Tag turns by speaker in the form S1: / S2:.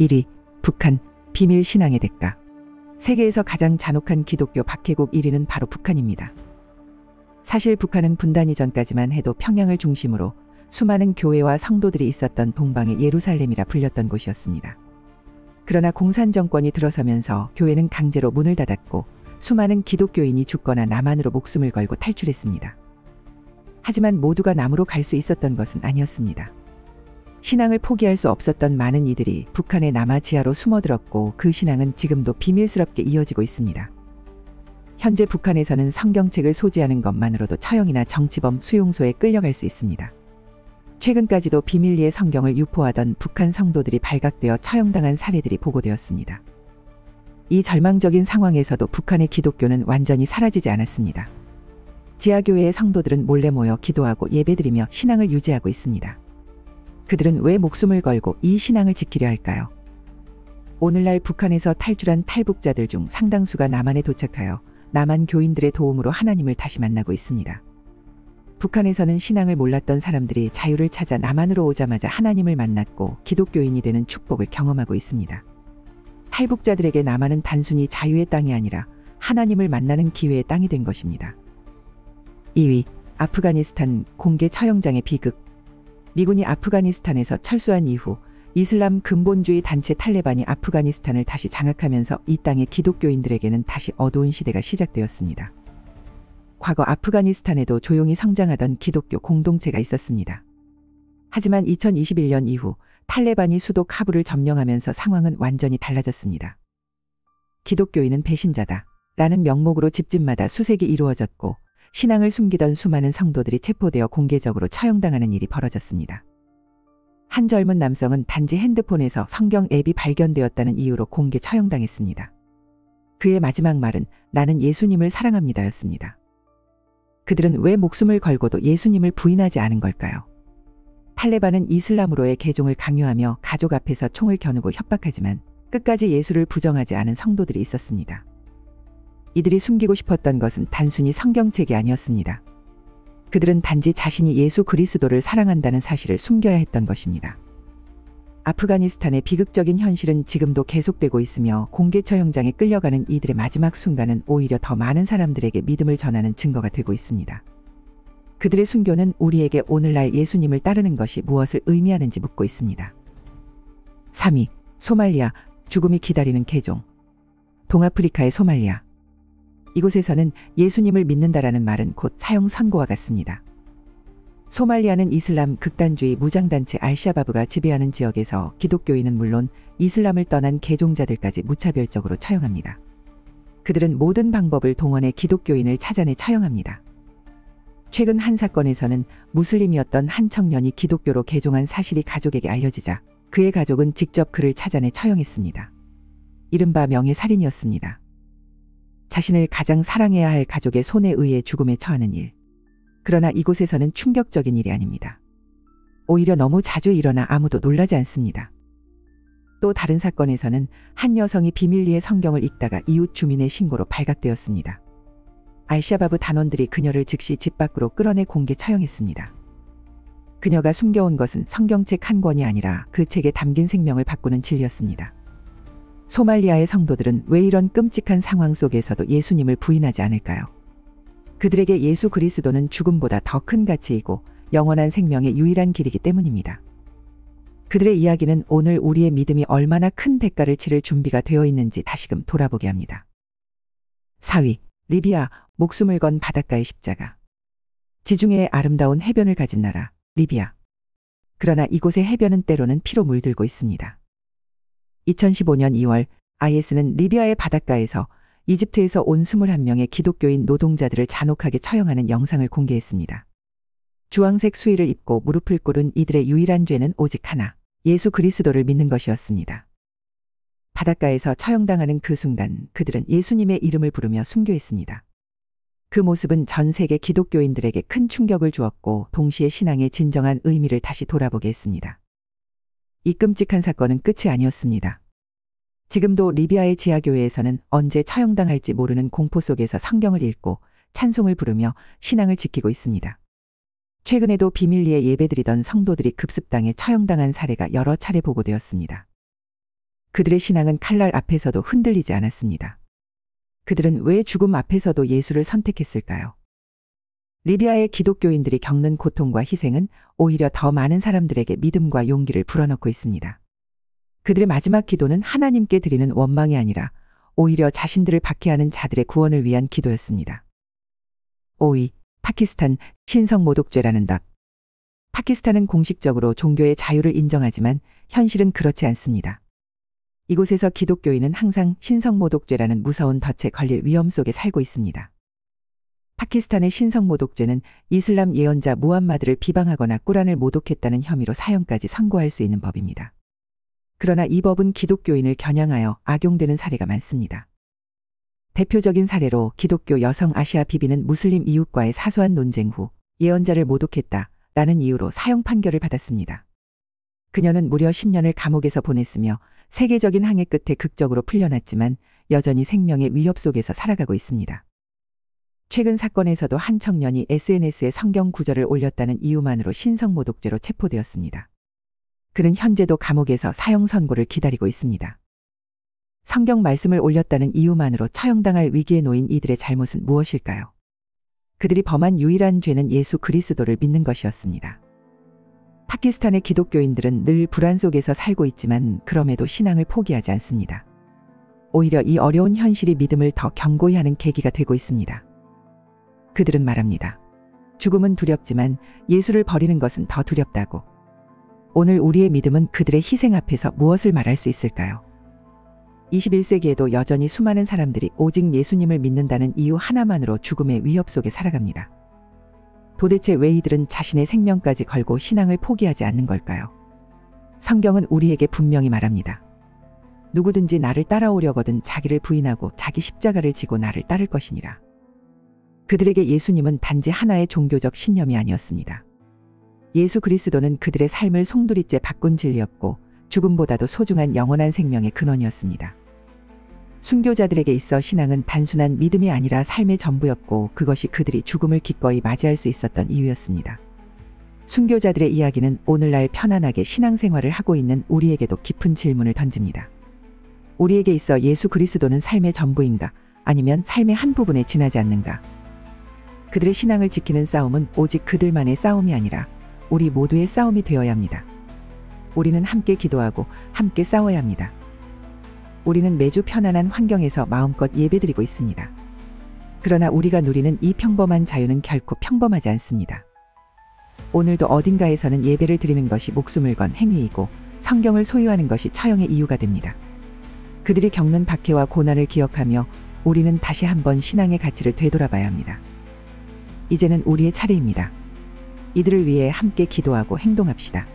S1: 1위 북한 비밀 신앙의 대가. 세계에서 가장 잔혹한 기독교 박해국 1위는 바로 북한입니다. 사실 북한은 분단 이전까지만 해도 평양을 중심으로 수많은 교회와 성도들이 있었던 동방의 예루살렘이라 불렸던 곳이었습니다. 그러나 공산 정권이 들어서면서 교회는 강제로 문을 닫았고 수많은 기독교인이 죽거나 남한으로 목숨을 걸고 탈출했습니다. 하지만 모두가 남으로 갈 수 있었던 것은 아니었습니다. 신앙을 포기할 수 없었던 많은 이들이 북한의 남하 지하로 숨어들었고 그 신앙은 지금도 비밀스럽게 이어지고 있습니다. 현재 북한에서는 성경책을 소지하는 것만으로도 처형이나 정치범 수용소에 끌려갈 수 있습니다. 최근까지도 비밀리에 성경을 유포하던 북한 성도들이 발각되어 처형당한 사례들이 보고되었습니다. 이 절망적인 상황에서도 북한의 기독교는 완전히 사라지지 않았습니다. 지하교회의 성도들은 몰래 모여 기도하고 예배드리며 신앙을 유지하고 있습니다. 그들은 왜 목숨을 걸고 이 신앙을 지키려 할까요? 오늘날 북한에서 탈출한 탈북자들 중 상당수가 남한에 도착하여 남한 교인들의 도움으로 하나님을 다시 만나고 있습니다. 북한에서는 신앙을 몰랐던 사람들이 자유를 찾아 남한으로 오자마자 하나님을 만났고 기독교인이 되는 축복을 경험하고 있습니다. 탈북자들에게 남한은 단순히 자유의 땅이 아니라 하나님을 만나는 기회의 땅이 된 것입니다. 2위 아프가니스탄 공개 처형장의 비극. 미군이 아프가니스탄에서 철수한 이후 이슬람 근본주의 단체 탈레반이 아프가니스탄을 다시 장악하면서 이 땅의 기독교인들에게는 다시 어두운 시대가 시작되었습니다. 과거 아프가니스탄에도 조용히 성장하던 기독교 공동체가 있었습니다. 하지만 2021년 이후 탈레반이 수도 카불을 점령하면서 상황은 완전히 달라졌습니다. 기독교인은 배신자다 라는 명목으로 집집마다 수색이 이루어졌고 신앙을 숨기던 수많은 성도들이 체포되어 공개적으로 처형당하는 일이 벌어졌습니다. 한 젊은 남성은 단지 핸드폰에서 성경 앱이 발견되었다는 이유로 공개 처형당했습니다. 그의 마지막 말은 나는 예수님을 사랑합니다였습니다. 그들은 왜 목숨을 걸고도 예수님을 부인하지 않은 걸까요? 탈레반은 이슬람으로의 개종을 강요하며 가족 앞에서 총을 겨누고 협박하지만 끝까지 예수를 부정하지 않은 성도들이 있었습니다. 이들이 숨기고 싶었던 것은 단순히 성경책이 아니었습니다. 그들은 단지 자신이 예수 그리스도를 사랑한다는 사실을 숨겨야 했던 것입니다. 아프가니스탄의 비극적인 현실은 지금도 계속되고 있으며 공개 처형장에 끌려가는 이들의 마지막 순간은 오히려 더 많은 사람들에게 믿음을 전하는 증거가 되고 있습니다. 그들의 순교는 우리에게 오늘날 예수님을 따르는 것이 무엇을 의미하는지 묻고 있습니다. 3위 소말리아 죽음이 기다리는 개종. 동아프리카의 소말리아. 이곳에서는 예수님을 믿는다라는 말은 곧 사형 선고와 같습니다. 소말리아는 이슬람 극단주의 무장단체 알샤바브가 지배하는 지역에서 기독교인은 물론 이슬람을 떠난 개종자들까지 무차별적으로 처형합니다. 그들은 모든 방법을 동원해 기독교인을 찾아내 처형합니다. 최근 한 사건에서는 무슬림이었던 한 청년이 기독교로 개종한 사실이 가족에게 알려지자 그의 가족은 직접 그를 찾아내 처형했습니다. 이른바 명예살인이었습니다. 자신을 가장 사랑해야 할 가족의 손에 의해 죽음에 처하는 일. 그러나 이곳에서는 충격적인 일이 아닙니다. 오히려 너무 자주 일어나 아무도 놀라지 않습니다. 또 다른 사건에서는 한 여성이 비밀리에 성경을 읽다가 이웃 주민의 신고로 발각되었습니다. 알샤바브 단원들이 그녀를 즉시 집 밖으로 끌어내 공개 처형했습니다. 그녀가 숨겨온 것은 성경책 한 권이 아니라 그 책에 담긴 생명을 바꾸는 진리였습니다. 소말리아의 성도들은 왜 이런 끔찍한 상황 속에서도 예수님을 부인하지 않을까요? 그들에게 예수 그리스도는 죽음보다 더 큰 가치이고 영원한 생명의 유일한 길이기 때문입니다. 그들의 이야기는 오늘 우리의 믿음이 얼마나 큰 대가를 치를 준비가 되어 있는지 다시금 돌아보게 합니다. 4위 리비아 목숨을 건 바닷가의 십자가. 지중해의 아름다운 해변을 가진 나라 리비아. 그러나 이곳의 해변은 때로는 피로 물들고 있습니다. 2015년 2월 IS는 리비아의 바닷가에서 이집트에서 온 21명의 기독교인 노동자들을 잔혹하게 처형하는 영상을 공개했습니다. 주황색 수의를 입고 무릎을 꿇은 이들의 유일한 죄는 오직 하나, 예수 그리스도를 믿는 것이었습니다. 바닷가에서 처형당하는 그 순간 그들은 예수님의 이름을 부르며 순교했습니다. 그 모습은 전 세계 기독교인들에게 큰 충격을 주었고 동시에 신앙의 진정한 의미를 다시 돌아보게 했습니다. 이 끔찍한 사건은 끝이 아니었습니다. 지금도 리비아의 지하교회에서는 언제 처형당할지 모르는 공포 속에서 성경을 읽고 찬송을 부르며 신앙을 지키고 있습니다. 최근에도 비밀리에 예배드리던 성도들이 급습당해 처형당한 사례가 여러 차례 보고되었습니다. 그들의 신앙은 칼날 앞에서도 흔들리지 않았습니다. 그들은 왜 죽음 앞에서도 예수를 선택했을까요? 리비아의 기독교인들이 겪는 고통과 희생은 오히려 더 많은 사람들에게 믿음과 용기를 불어넣고 있습니다. 그들의 마지막 기도는 하나님께 드리는 원망이 아니라 오히려 자신들을 박해하는 자들의 구원을 위한 기도였습니다. 5위, 파키스탄 신성모독죄라는 것. 파키스탄은 공식적으로 종교의 자유를 인정하지만 현실은 그렇지 않습니다. 이곳에서 기독교인은 항상 신성모독죄라는 무서운 덫에 걸릴 위험 속에 살고 있습니다. 파키스탄의 신성모독죄는 이슬람 예언자 무함마드를 비방하거나 꾸란을 모독했다는 혐의로 사형까지 선고할 수 있는 법입니다. 그러나 이 법은 기독교인을 겨냥하여 악용되는 사례가 많습니다. 대표적인 사례로 기독교 여성 아시아 비비는 무슬림 이웃과의 사소한 논쟁 후 예언자를 모독했다라는 이유로 사형 판결을 받았습니다. 그녀는 무려 10년을 감옥에서 보냈으며 세계적인 항해 끝에 극적으로 풀려났지만 여전히 생명의 위협 속에서 살아가고 있습니다. 최근 사건에서도 한 청년이 SNS에 성경 구절을 올렸다는 이유만으로 신성모독죄로 체포되었습니다. 그는 현재도 감옥에서 사형 선고를 기다리고 있습니다. 성경 말씀을 올렸다는 이유만으로 처형당할 위기에 놓인 이들의 잘못은 무엇일까요? 그들이 범한 유일한 죄는 예수 그리스도를 믿는 것이었습니다. 파키스탄의 기독교인들은 늘 불안 속에서 살고 있지만 그럼에도 신앙을 포기하지 않습니다. 오히려 이 어려운 현실이 믿음을 더 견고히 하는 계기가 되고 있습니다. 그들은 말합니다. 죽음은 두렵지만 예수를 버리는 것은 더 두렵다고. 오늘 우리의 믿음은 그들의 희생 앞에서 무엇을 말할 수 있을까요? 21세기에도 여전히 수많은 사람들이 오직 예수님을 믿는다는 이유 하나만으로 죽음의 위협 속에 살아갑니다. 도대체 왜 이들은 자신의 생명까지 걸고 신앙을 포기하지 않는 걸까요? 성경은 우리에게 분명히 말합니다. 누구든지 나를 따라오려거든 자기를 부인하고 자기 십자가를 지고 나를 따를 것이니라. 그들에게 예수님은 단지 하나의 종교적 신념이 아니었습니다. 예수 그리스도는 그들의 삶을 송두리째 바꾼 진리였고 죽음보다도 소중한 영원한 생명의 근원이었습니다. 순교자들에게 있어 신앙은 단순한 믿음이 아니라 삶의 전부였고 그것이 그들이 죽음을 기꺼이 맞이할 수 있었던 이유였습니다. 순교자들의 이야기는 오늘날 편안하게 신앙생활을 하고 있는 우리에게도 깊은 질문을 던집니다. 우리에게 있어 예수 그리스도는 삶의 전부인가 아니면 삶의 한 부분에 지나지 않는가? 그들의 신앙을 지키는 싸움은 오직 그들만의 싸움이 아니라 우리 모두의 싸움이 되어야 합니다. 우리는 함께 기도하고 함께 싸워야 합니다. 우리는 매주 편안한 환경에서 마음껏 예배드리고 있습니다. 그러나 우리가 누리는 이 평범한 자유는 결코 평범하지 않습니다. 오늘도 어딘가에서는 예배를 드리는 것이 목숨을 건 행위이고 성경을 소유하는 것이 처형의 이유가 됩니다. 그들이 겪는 박해와 고난을 기억하며 우리는 다시 한번 신앙의 가치를 되돌아봐야 합니다. 이제는 우리의 차례입니다. 이들을 위해 함께 기도하고 행동합시다.